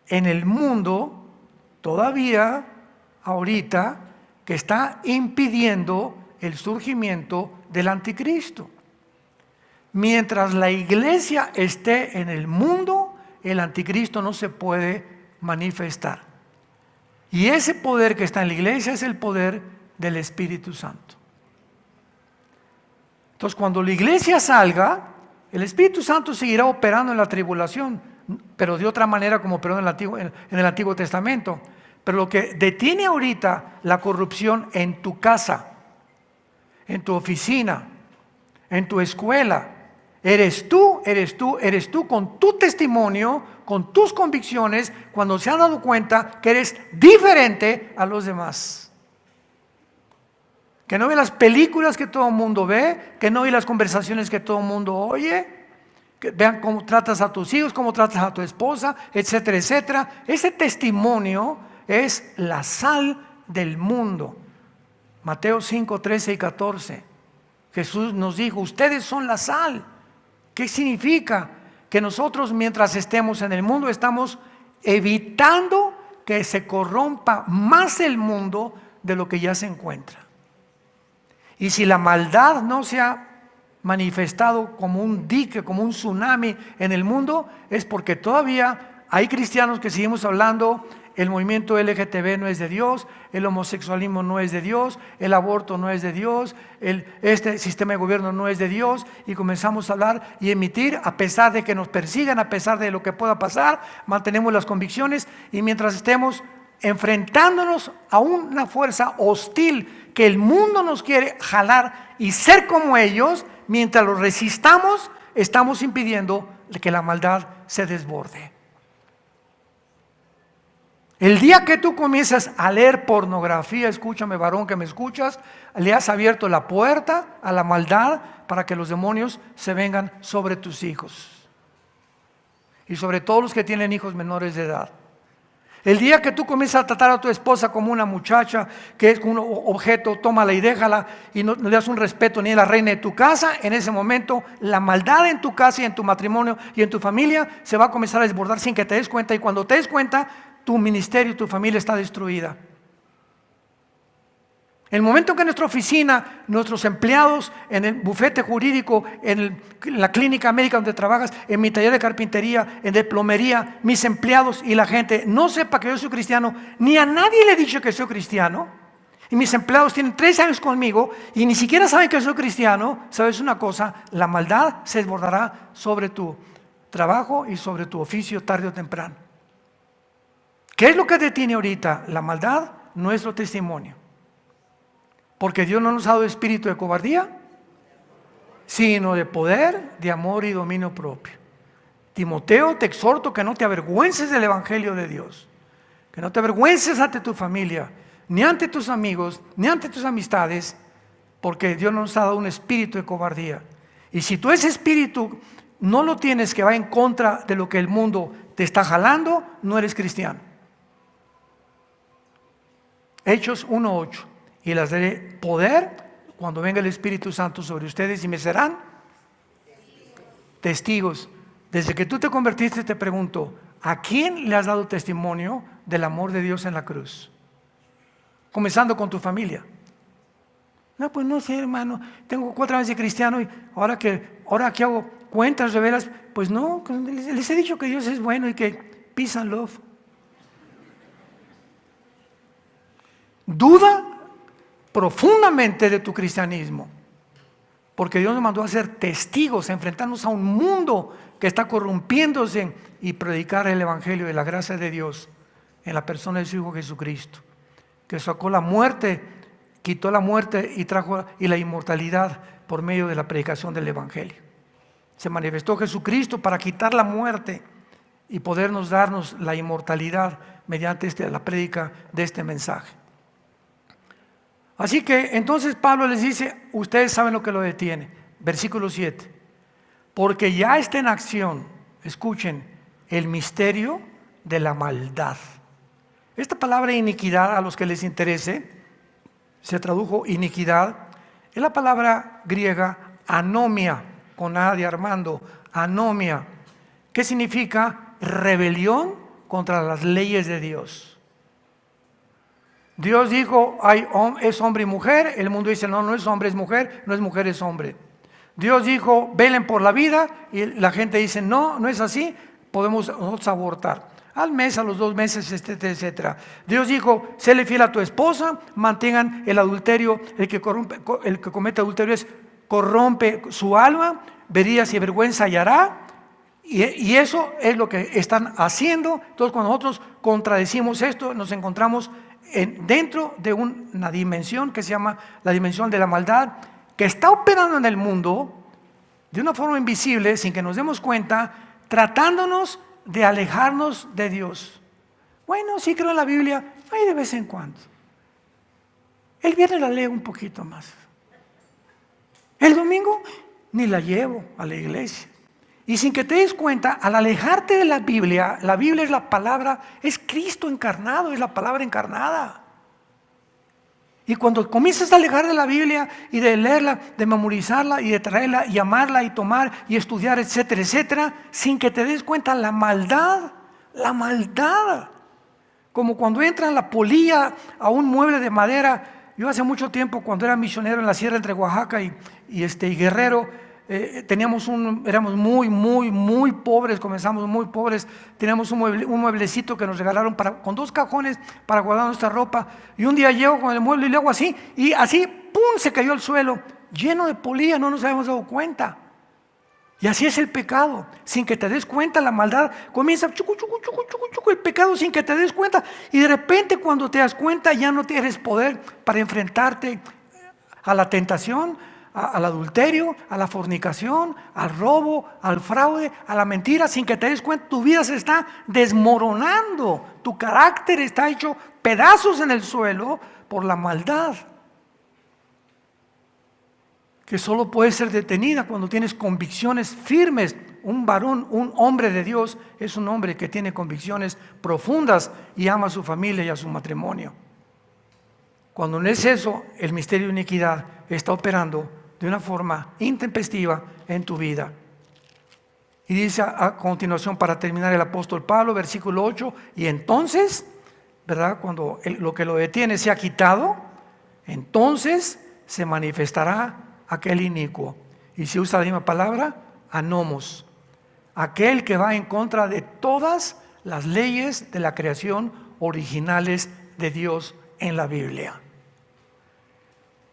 en el mundo todavía, ahorita, que está impidiendo el surgimiento del anticristo. mientras la iglesia esté en el mundo, el anticristo no se puede manifestar. Y ese poder que está en la iglesia es el poder del Espíritu Santo. Entonces, cuando la iglesia salga, el Espíritu Santo seguirá operando en la tribulación, pero de otra manera como operó en el Antiguo Testamento. Pero lo que detiene ahorita la corrupción en tu casa, en tu oficina, en tu escuela, eres tú con tu testimonio, con tus convicciones, cuando se han dado cuenta que eres diferente a los demás. Que no ve las películas que todo el mundo ve, que no ve las conversaciones que todo el mundo oye, que vean cómo tratas a tus hijos, cómo tratas a tu esposa, etcétera, etcétera. Ese testimonio es la sal del mundo. Mateo 5, 13 y 14. Jesús nos dijo, ustedes son la sal. ¿Qué significa? Que nosotros mientras estemos en el mundo estamos evitando que se corrompa más el mundo de lo que ya se encuentra. Y si la maldad no se ha manifestado como un dique, como un tsunami en el mundo, es porque todavía hay cristianos que seguimos hablando, el movimiento LGTB no es de Dios, el homosexualismo no es de Dios, el aborto no es de Dios, este sistema de gobierno no es de Dios, y comenzamos a hablar y emitir, a pesar de que nos persigan, a pesar de lo que pueda pasar, mantenemos las convicciones, y mientras estemos enfrentándonos a una fuerza hostil que el mundo nos quiere jalar y ser como ellos, mientras los resistamos, estamos impidiendo que la maldad se desborde. El día que tú comienzas a leer pornografía, escúchame varón que me escuchas, le has abierto la puerta a la maldad para que los demonios se vengan sobre tus hijos y sobre todos los que tienen hijos menores de edad. El día que tú comienzas a tratar a tu esposa como una muchacha, que es un objeto, tómala y déjala, y no le das un respeto ni a la reina de tu casa, en ese momento la maldad en tu casa y en tu matrimonio y en tu familia se va a comenzar a desbordar sin que te des cuenta, y cuando te des cuenta, tu ministerio, tu familia está destruida. El momento que en nuestra oficina, nuestros empleados, en el bufete jurídico, en la clínica médica donde trabajas, en mi taller de carpintería, en de plomería, mis empleados y la gente no sepa que yo soy cristiano, ni a nadie le he dicho que soy cristiano, y mis empleados tienen 3 años conmigo y ni siquiera saben que soy cristiano, ¿sabes una cosa? La maldad se desbordará sobre tu trabajo y sobre tu oficio tarde o temprano. ¿Qué es lo que detiene ahorita? La maldad, nuestro testimonio. Porque Dios no nos ha dado espíritu de cobardía, sino de poder, de amor y dominio propio. Timoteo, te exhorto que no te avergüences del evangelio de Dios, que no te avergüences ante tu familia, ni ante tus amigos, ni ante tus amistades, porque Dios no nos ha dado un espíritu de cobardía. Y si tú ese espíritu no lo tienes, que va en contra de lo que el mundo te está jalando, no eres cristiano. Hechos 1:8. Y les daré poder cuando venga el Espíritu Santo sobre ustedes y me serán testigos. Desde que tú te convertiste te pregunto, ¿a quién le has dado testimonio del amor de Dios en la cruz? Comenzando con tu familia. No, pues no sé, hermano, tengo 4 años de cristiano y ahora que hago cuentas, revelas, pues no, les he dicho que Dios es bueno y que peace and love. Duda profundamente de tu cristianismo, porque Dios nos mandó a ser testigos, a enfrentarnos a un mundo que está corrompiéndose y predicar el evangelio de la gracia de Dios en la persona de su Hijo Jesucristo, que sacó la muerte, quitó la muerte y trajo la inmortalidad por medio de la predicación del evangelio. Se manifestó Jesucristo para quitar la muerte y podernos darnos la inmortalidad mediante la prédica de este mensaje. Así que entonces Pablo les dice, ustedes saben lo que lo detiene. Versículo 7. Porque ya está en acción, escuchen, el misterio de la maldad. Esta palabra iniquidad, a los que les interese, se tradujo iniquidad, es la palabra griega anomia, con A de Armando, anomia, que significa rebelión contra las leyes de Dios. Dios dijo, es hombre y mujer, el mundo dice, no es hombre, es mujer, no es mujer, es hombre. Dios dijo, velen por la vida, y la gente dice, no, no es así, podemos nosotros abortar. Al mes, a los 2 meses, etcétera, etcétera. Dios dijo, séle fiel a tu esposa, mantengan el adulterio, el que comete adulterio corrompe su alma, verías y vergüenza hallará. Y eso es lo que están haciendo. Entonces, cuando nosotros contradecimos esto, nos encontramos dentro de una dimensión que se llama la dimensión de la maldad, que está operando en el mundo de una forma invisible, sin que nos demos cuenta, tratándonos de alejarnos de Dios. Bueno, sí creo en la Biblia, ahí de vez en cuando. El viernes la leo un poquito más. El domingo ni la llevo a la iglesia. Y sin que te des cuenta, al alejarte de la Biblia es la palabra, es Cristo encarnado, es la palabra encarnada. Y cuando comienzas a alejar de la Biblia y de leerla, de memorizarla y de traerla y amarla y tomar y estudiar, etcétera, etcétera, sin que te des cuenta la maldad, como cuando entra la polilla a un mueble de madera. Yo hace mucho tiempo, cuando era misionero en la sierra entre Oaxaca y Guerrero, éramos muy pobres, comenzamos muy pobres. Teníamos un mueblecito que nos regalaron con 2 cajones para guardar nuestra ropa. Y un día llego con el mueble y le hago así, y así, ¡pum!, se cayó al suelo, lleno de polilla, no nos habíamos dado cuenta. Y así es el pecado, sin que te des cuenta, la maldad comienza el pecado sin que te des cuenta. Y de repente, cuando te das cuenta, ya no tienes poder para enfrentarte a la tentación, al adulterio, a la fornicación, al robo, al fraude, a la mentira. Sin que te des cuenta, tu vida se está desmoronando, tu carácter está hecho pedazos en el suelo por la maldad, que solo puede ser detenida cuando tienes convicciones firmes. Un varón, un hombre de Dios, es un hombre que tiene convicciones profundas y ama a su familia y a su matrimonio. Cuando no es eso, el misterio de iniquidad está operando de una forma intempestiva en tu vida. Y dice a continuación, para terminar, el apóstol Pablo, versículo 8, y entonces, ¿verdad?, cuando lo que lo detiene se ha quitado, entonces se manifestará aquel inicuo. Y se usa la misma palabra, anomos, aquel que va en contra de todas las leyes de la creación originales de Dios en la Biblia.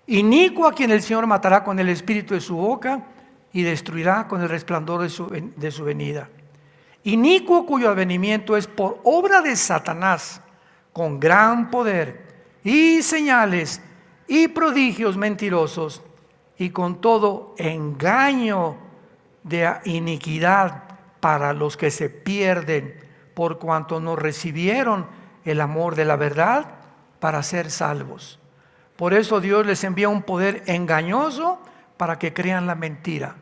Inicuo a quien el Señor matará con el espíritu de su boca y destruirá con el resplandor de su venida. Inicuo cuyo advenimiento es por obra de Satanás, con gran poder y señales y prodigios mentirosos, y con todo engaño de iniquidad para los que se pierden, por cuanto no recibieron el amor de la verdad para ser salvos. Por eso Dios les envía un poder engañoso para que crean la mentira,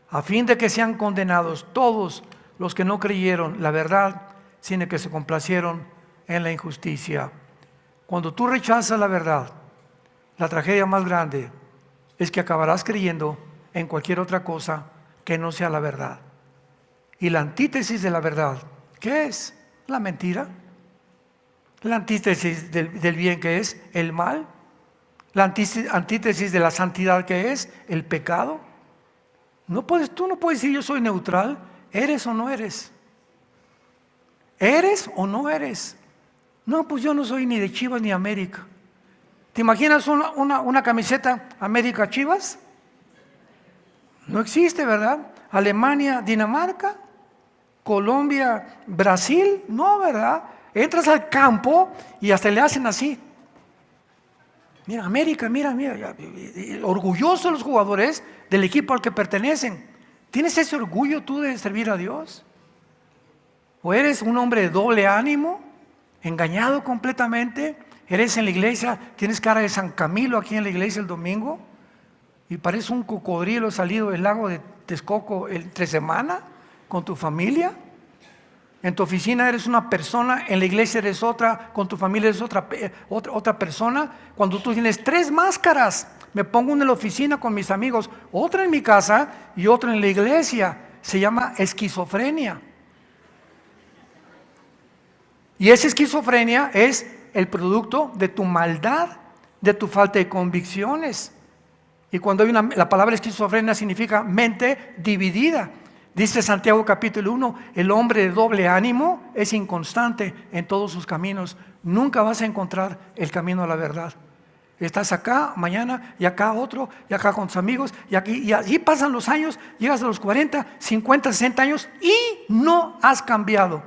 a fin de que sean condenados todos los que no creyeron la verdad, sino que se complacieron en la injusticia. Cuando tú rechazas la verdad, la tragedia más grande es que acabarás creyendo en cualquier otra cosa que no sea la verdad. Y la antítesis de la verdad, ¿qué es? La mentira. La antítesis del bien, ¿qué es? El mal. La antítesis de la santidad, ¿qué es? El pecado. Tú no puedes decir yo soy neutral. ¿Eres o no eres? ¿Eres o no eres? No, pues yo no soy ni de Chivas ni América. ¿Te imaginas una camiseta América Chivas? No existe, ¿verdad? Alemania, Dinamarca, Colombia, Brasil, no, ¿verdad? Entras al campo y hasta le hacen así. Mira, América, mira, orgullosos los jugadores del equipo al que pertenecen. ¿Tienes ese orgullo tú de servir a Dios? ¿O eres un hombre de doble ánimo, engañado completamente? ¿Eres en la iglesia, tienes cara de San Camilo aquí en la iglesia el domingo y pareces un cocodrilo salido del lago de Texcoco entre semana con tu familia? En tu oficina eres una persona, en la iglesia eres otra, con tu familia eres otra persona. Cuando tú tienes 3 máscaras, me pongo una en la oficina con mis amigos, otra en mi casa y otra en la iglesia, se llama esquizofrenia. Y esa esquizofrenia es el producto de tu maldad, de tu falta de convicciones. Y cuando hay la palabra esquizofrenia significa mente dividida. Dice Santiago capítulo 1, el hombre de doble ánimo es inconstante en todos sus caminos. Nunca vas a encontrar el camino a la verdad. Estás acá mañana y acá otro, y acá con tus amigos, y aquí, y así pasan los años, llegas a los 40, 50, 60 años y no has cambiado.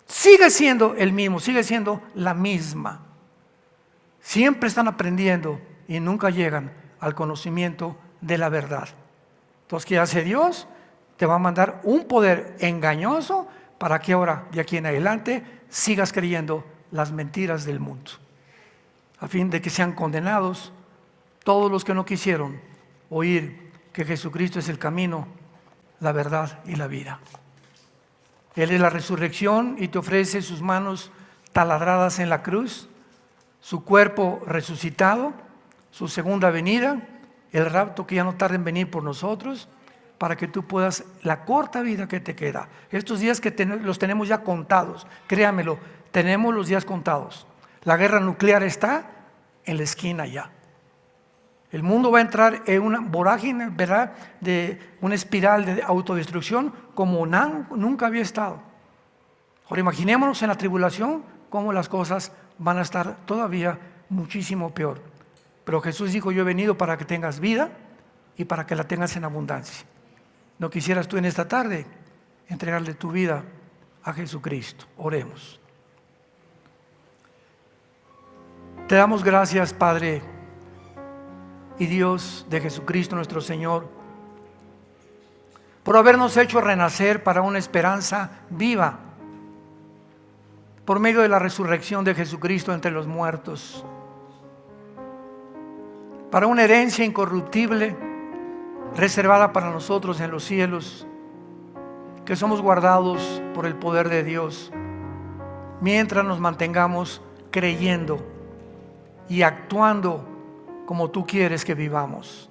Sigue siendo el mismo, sigue siendo la misma. Siempre están aprendiendo y nunca llegan al conocimiento de la verdad. Entonces, ¿qué hace Dios? Te va a mandar un poder engañoso para que ahora, de aquí en adelante, sigas creyendo las mentiras del mundo, a fin de que sean condenados todos los que no quisieron oír que Jesucristo es el camino, la verdad y la vida. Él es la resurrección y te ofrece sus manos taladradas en la cruz, su cuerpo resucitado, su segunda venida, el rapto que ya no tarda en venir por nosotros, para que tú puedas, la corta vida que te queda, estos días que los tenemos ya contados, créamelo, tenemos los días contados. La guerra nuclear está en la esquina ya. El mundo va a entrar en una vorágine, ¿verdad?, de una espiral de autodestrucción como nunca había estado. Ahora imaginémonos en la tribulación cómo las cosas van a estar todavía muchísimo peor. Pero Jesús dijo, yo he venido para que tengas vida y para que la tengas en abundancia. ¿No quisieras tú en esta tarde entregarle tu vida a Jesucristo? Oremos. Te damos gracias, Padre y Dios de Jesucristo nuestro Señor, por habernos hecho renacer para una esperanza viva, por medio de la resurrección de Jesucristo entre los muertos, para una herencia incorruptible reservada para nosotros en los cielos, que somos guardados por el poder de Dios, mientras nos mantengamos creyendo y actuando como tú quieres que vivamos,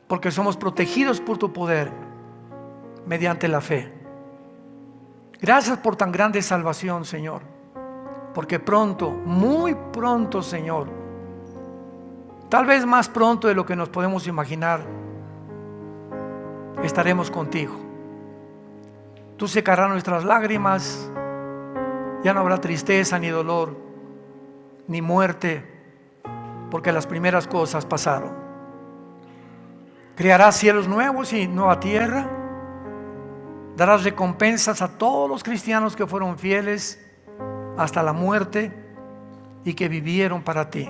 porque somos protegidos por tu poder mediante la fe. Gracias por tan grande salvación, Señor, porque pronto, muy pronto, Señor, tal vez más pronto de lo que nos podemos imaginar, estaremos contigo. Tú secarás nuestras lágrimas, ya no habrá tristeza ni dolor, ni muerte, porque las primeras cosas pasaron. Crearás cielos nuevos y nueva tierra. Darás recompensas a todos los cristianos que fueron fieles hasta la muerte y que vivieron para ti,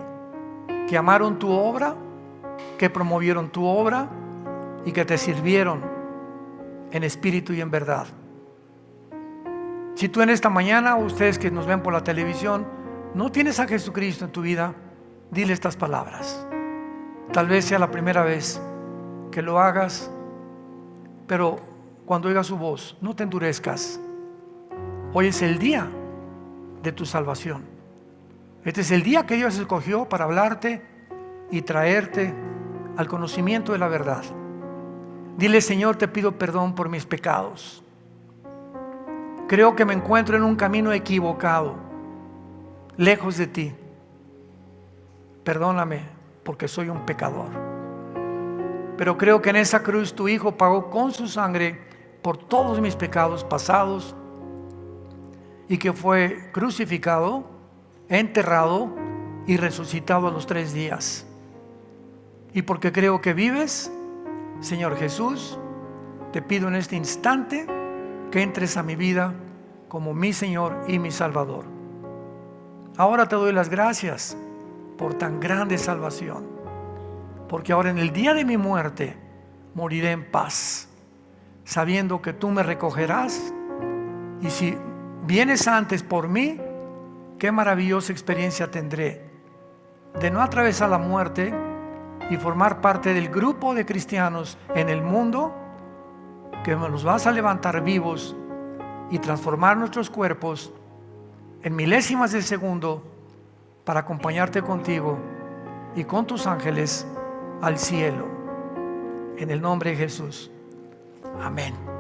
que amaron tu obra, que promovieron tu obra y que te sirvieron en espíritu y en verdad. Si tú en esta mañana, o ustedes que nos ven por la televisión, no tienes a Jesucristo en tu vida, dile estas palabras. Tal vez sea la primera vez que lo hagas, pero cuando oigas su voz, no te endurezcas. Hoy es el día de tu salvación. Este es el día que Dios escogió para hablarte y traerte al conocimiento de la verdad. Dile, Señor, te pido perdón por mis pecados. Creo que me encuentro en un camino equivocado, lejos de ti. Perdóname porque soy un pecador. Pero creo que en esa cruz tu Hijo pagó con su sangre por todos mis pecados pasados y que fue crucificado, enterrado y resucitado a los 3 días. Y porque creo que vives, Señor Jesús, te pido en este instante que entres a mi vida como mi Señor y mi Salvador. Ahora te doy las gracias por tan grande salvación, porque ahora en el día de mi muerte moriré en paz, sabiendo que tú me recogerás, y si vienes antes por mí, qué maravillosa experiencia tendré de no atravesar la muerte y formar parte del grupo de cristianos en el mundo que nos vas a levantar vivos y transformar nuestros cuerpos en milésimas de segundo para acompañarte contigo y con tus ángeles al cielo. En el nombre de Jesús. Amén.